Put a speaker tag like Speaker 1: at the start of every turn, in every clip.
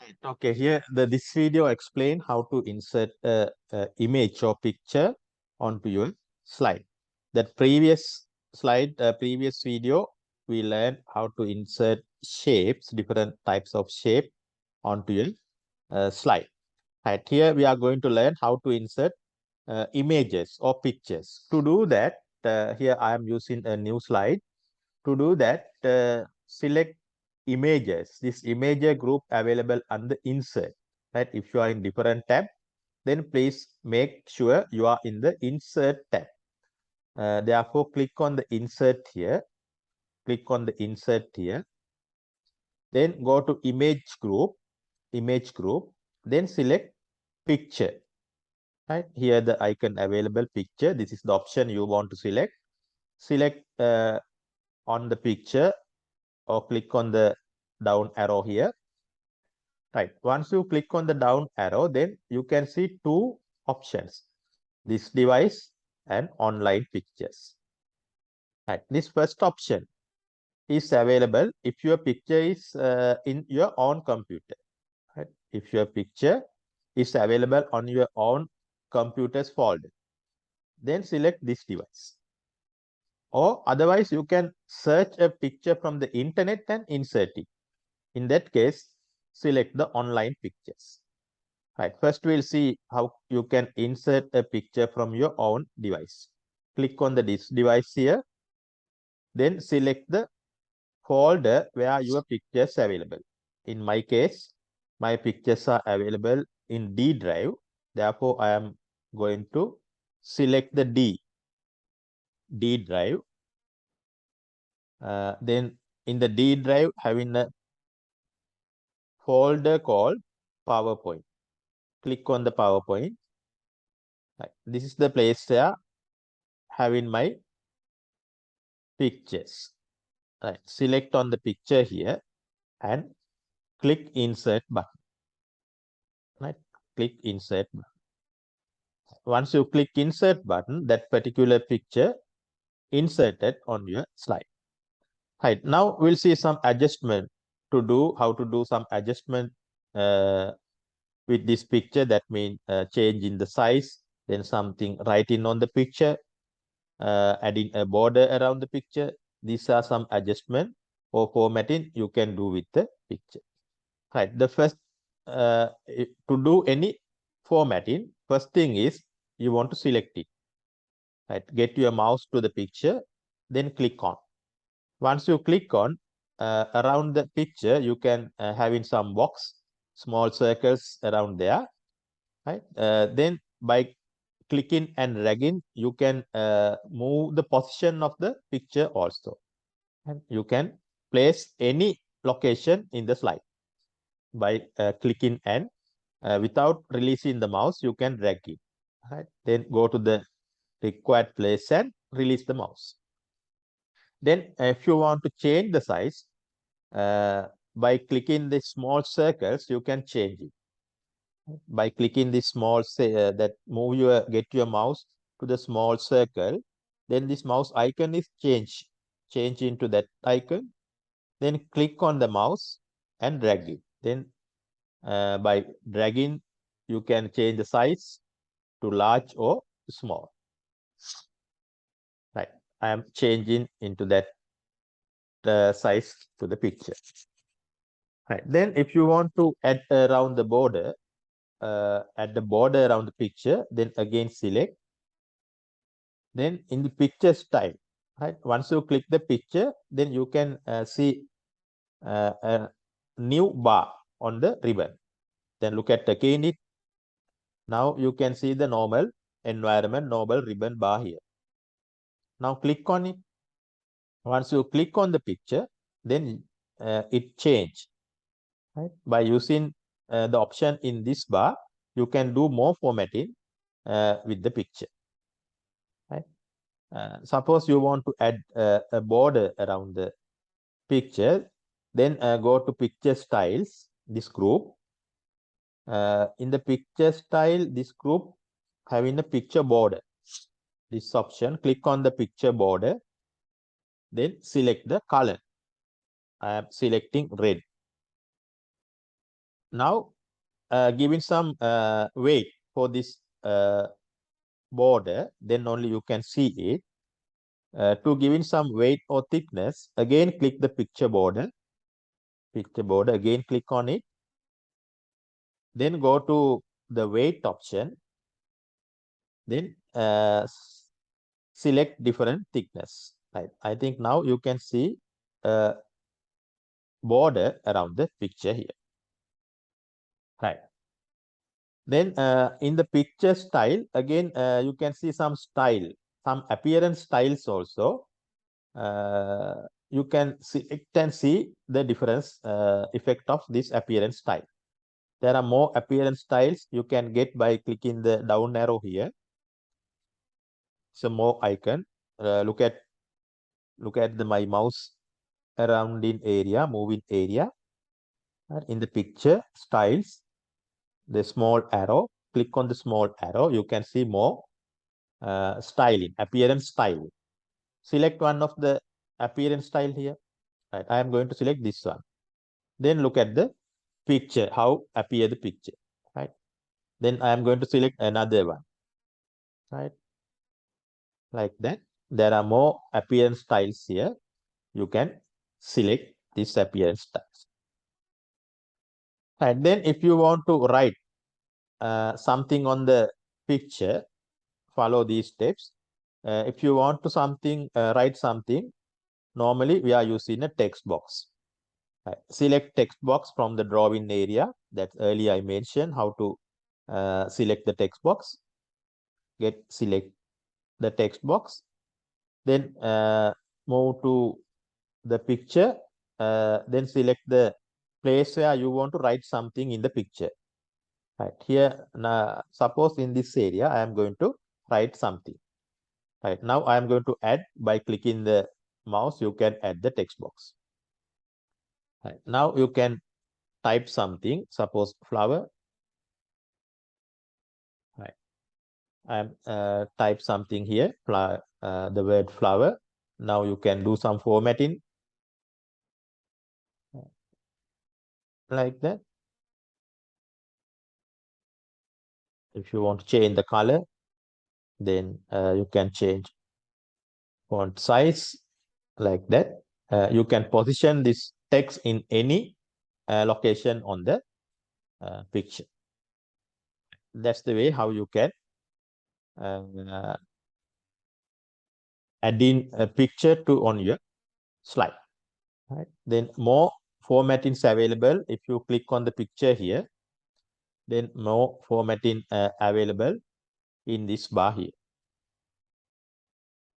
Speaker 1: Right. Okay, here this video explain how to insert a image or picture onto your slide. That previous slide, previous video, we learned how to insert shapes, different types of shape onto your slide. Right. Here we are going to learn how to insert images or pictures. To do that, here I am using a new slide. To do that, select images. This image group available under insert. Right? If you are in different tab, then please make sure you are in the insert tab. Therefore, click on the insert here. Click on the insert here. Then go to image group. Then select picture. Right? Here the icon available picture. This is the option you want to select. Select on the picture or click on the down arrow here. Right. Once you click on the down arrow, then you can see two options, this device and online pictures. Right. This first option is available if your picture is in your own computer. Right. If your picture is available on your own computer's folder, then select this device. Or otherwise, you can search a picture from the internet and insert it. In that case, select the online pictures. Right. First, we'll see how you can insert a picture from your own device. Click on this device here. Then select the folder where your pictures are available. In my case, my pictures are available in D drive. Therefore, I am going to select the D drive. Then in the D drive, having a folder called PowerPoint. Click on the PowerPoint. Right. This is the place where having my pictures. Right. Select on the picture here and click insert button. Right. Click insert button. Once you click insert button, that particular picture inserted on your slide. Right. Now we'll see some adjustment to do, how to do some adjustment with this picture. That means change in the size, then something writing on the picture, adding a border around the picture. These are some adjustment or formatting you can do with the picture. Right. The first, to do any formatting, first thing is you want to select it. Right. Get your mouse to the picture, then click on. Once you click on, around the picture, you can have in some box, small circles around there. Right. Then by clicking and dragging, you can move the position of the picture also. And you can place any location in the slide by clicking and without releasing the mouse, you can drag it. Right. Then go to the required place and release the mouse. Then if you want to change the size, by clicking the small circles, you can change it. By clicking the small that move your get your mouse to the small circle, then this mouse icon is change into that icon. Then click on the mouse and drag it. Then by dragging, you can change the size to large or small. Right. I am changing into that size to the picture. Right. Then if you want to add around the border, add the border around the picture, then again select. Then in the picture style, right? Once you click the picture, then you can see a new bar on the ribbon. Then look at again it. Now you can see the normal environment, normal ribbon bar here. Now click on it. Once you click on the picture, then it change. Right? By using the option in this bar, you can do more formatting with the picture. Right? Suppose you want to add a border around the picture, then go to picture styles, this group. In the picture style, this group having a picture border. This option, click on the picture border, then select the color. I am selecting red. Now giving some weight for this border, then only you can see it. To giving some weight or thickness, again click the picture border, again click on it, then go to the weight option, then select different thickness. Right. I think now you can see a border around the picture here. Right. Then in the picture style, again you can see some style, some appearance styles also. You can see the difference effect of this appearance style. There are more appearance styles you can get by clicking the down arrow here. Some more icon. Look at my mouse around in area, moving area. In the picture styles, the small arrow. Click on the small arrow. You can see more styling, appearance style. Select one of the appearance style here. Right. I am going to select this one. Then look at the picture, how appear the picture. Right. Then I am going to select another one. Right. Like that. There are more appearance styles here. You can select this appearance styles. And then if you want to write something on the picture, follow these steps. If you want to write something, normally we are using a text box. Right. Select text box from the drawing area. That earlier I mentioned how to select the text box. Select the text box. Then move to the picture. Then select the place where you want to write something in the picture. Right here, now suppose in this area I am going to write something. Right now I am going to add by clicking the mouse. You can add the text box. Right now you can type something. Suppose flower. Right, I am type something here. The word flower. Now you can do some formatting like that. If you want to change the color, then you can change font size like that. You can position this text in any location on the picture. That's the way how you can uh, add in a picture to on your slide. Right. Then more formatting is available. If you click on the picture here, then more formatting available in this bar here.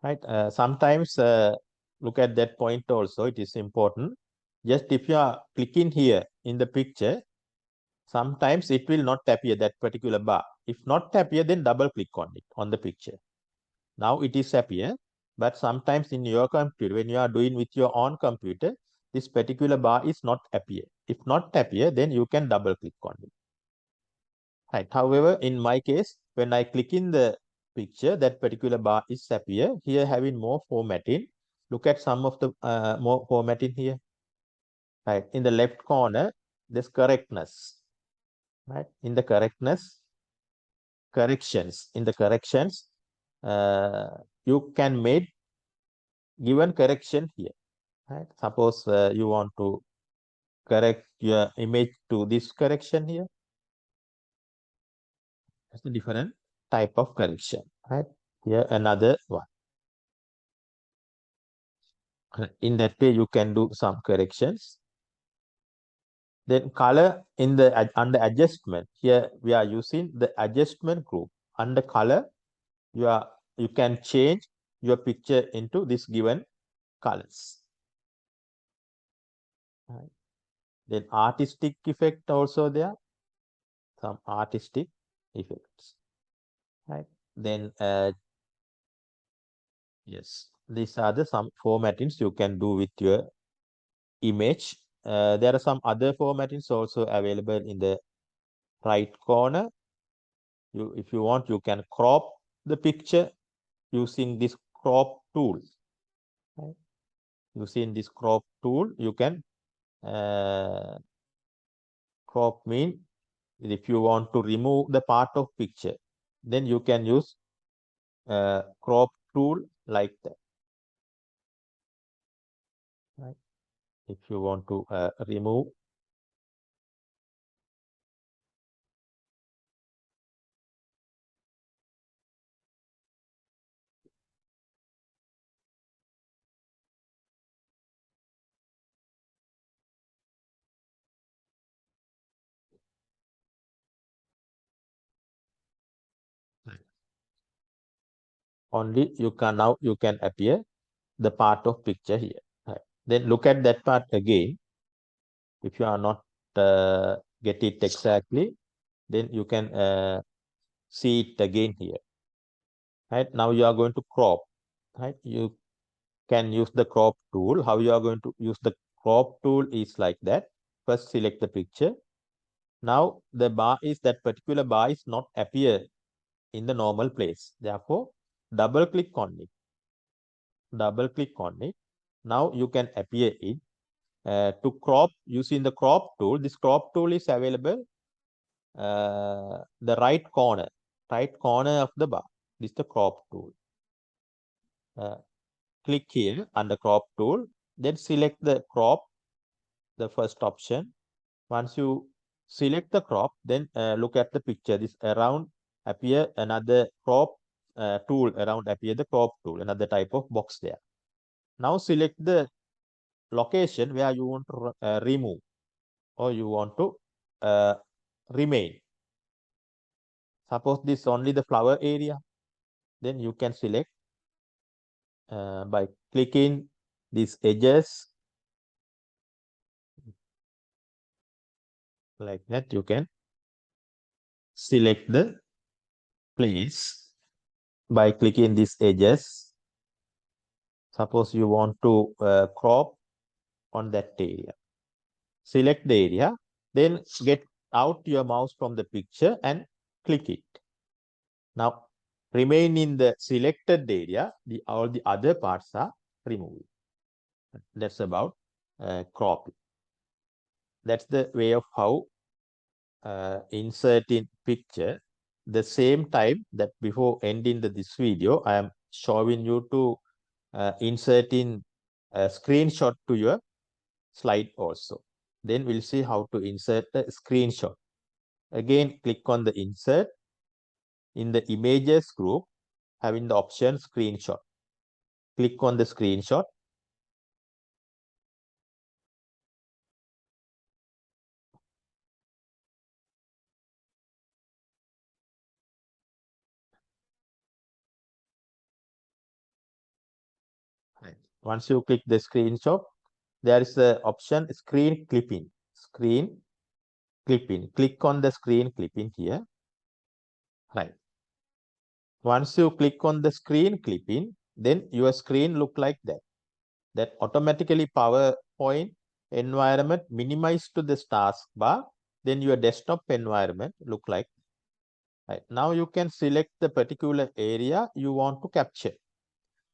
Speaker 1: Right. Sometimes look at that point also. It is important. Just if you are clicking here in the picture, sometimes it will not appear that particular bar. If not appear, then double click on it on the picture. Now it is appear, but sometimes in your computer, when you are doing with your own computer, this particular bar is not appear. If not appear, then you can double click on it. Right. However, in my case, when I click in the picture, that particular bar is appear. Here having more formatting. Look at some of the more formatting here. Right. In the left corner, there's correctness. Right. In the correctness, corrections. In the corrections, you can make given correction here. Right. Suppose you want to correct your image to this correction here. That's a different type of correction. Right. Here another one. In that way, you can do some corrections. Then color in the under adjustment. Here we are using the adjustment group. Under color, you can change your picture into this given colors. Right. Then artistic effect also there. Some artistic effects. Right. Then yes, these are the some formattings you can do with your image. There are some other formattings also available in the right corner. If you want, you can crop the picture using this crop tool. Right? Using this crop tool, you can Crop mean if you want to remove the part of picture, then you can use crop tool like that. Right? If you want to remove only you can appear the part of picture here. Right. Then look at that part again. If you are not get it exactly, then you can see it again here. Right now you are going to crop. Right, you can use the crop tool. How you are going to use the crop tool is like that. First select the picture. Now the bar is that particular bar is not appear in the normal place. Therefore, double click on it. Double click on it. Now you can appear it. To crop using the crop tool. This crop tool is available the right corner of the bar. This is the crop tool. Click here under crop tool, then select the crop, the first option. Once you select the crop, then look at the picture. This around appear another crop tool, around appear the crop tool, another type of box there. Now select the location where you want to remove or you want to remain. Suppose this only the flower area, then you can select by clicking these edges like that. You can select the place by clicking these edges. Suppose you want to crop on that area. Select the area, then get out your mouse from the picture and click it. Now remain in the selected area. All the other parts are removed. That's about cropping. That's the way of how insert in picture. The same time that before ending this video, I am showing you to insert in a screenshot to your slide also. Then we'll see how to insert the screenshot. Again, click on the insert in the images group, having the option screenshot. Click on the screenshot. Once you click the screenshot, there is the option screen clipping. Screen clipping. Click on the screen clipping here. Right. Once you click on the screen clipping, then your screen look like that. That automatically PowerPoint environment minimized to the taskbar. Then your desktop environment look like. Right. Now you can select the particular area you want to capture.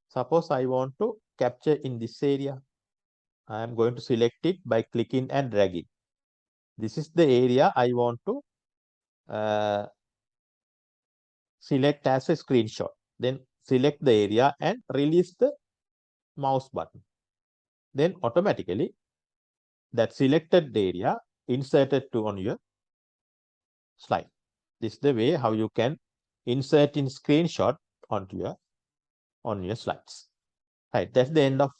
Speaker 1: Suppose I want to capture in this area. I am going to select it by clicking and dragging. This is the area I want to select as a screenshot. Then select the area and release the mouse button. Then automatically that selected area inserted to on your slide. This is the way how you can insert in screenshot onto your slides. Right, that's the end of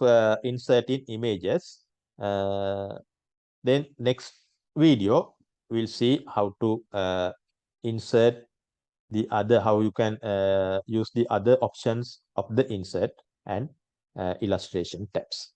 Speaker 1: inserting images. Then next video we'll see how to insert the other, how you can use the other options of the insert and illustration tabs.